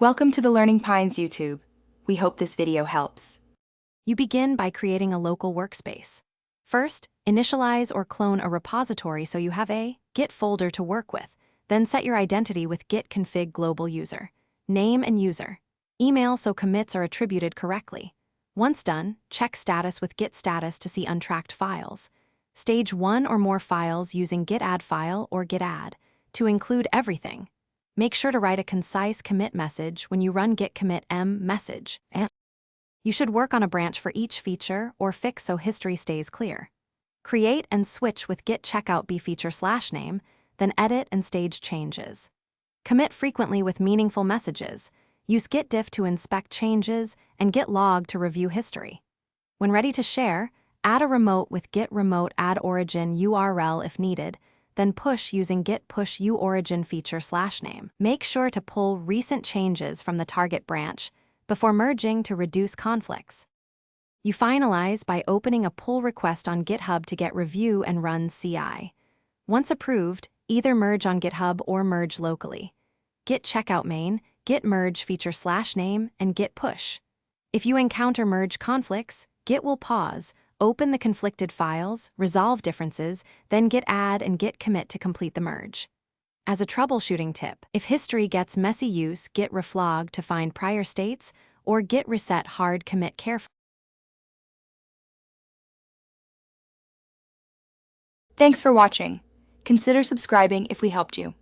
Welcome to the Learning Pines YouTube. We hope this video helps. You begin by creating a local workspace. First, initialize or clone a repository so you have a Git folder to work with. Then set your identity with git config global user, name and user, email so commits are attributed correctly. Once done, check status with git status to see untracked files. Stage one or more files using git add file or git add to include everything. Make sure to write a concise commit message when you run git commit m message. You should work on a branch for each feature or fix so history stays clear. Create and switch with git checkout bfeature/name, then edit and stage changes. Commit frequently with meaningful messages. Use git diff to inspect changes and git log to review history. When ready to share, add a remote with git remote add origin URL if needed, then push using git push uorigin feature/name. Make sure to pull recent changes from the target branch before merging to reduce conflicts. You finalize by opening a pull request on GitHub to get review and run CI. Once approved, either merge on GitHub or merge locally. Git checkout main, git merge feature/name, and git push. If you encounter merge conflicts, Git will pause, open the conflicted files, resolve differences, then git add and git commit to complete the merge. As a troubleshooting tip, if history gets messy, use git reflog to find prior states or git reset hard commit carefully. Thanks for watching. Consider subscribing if we helped you.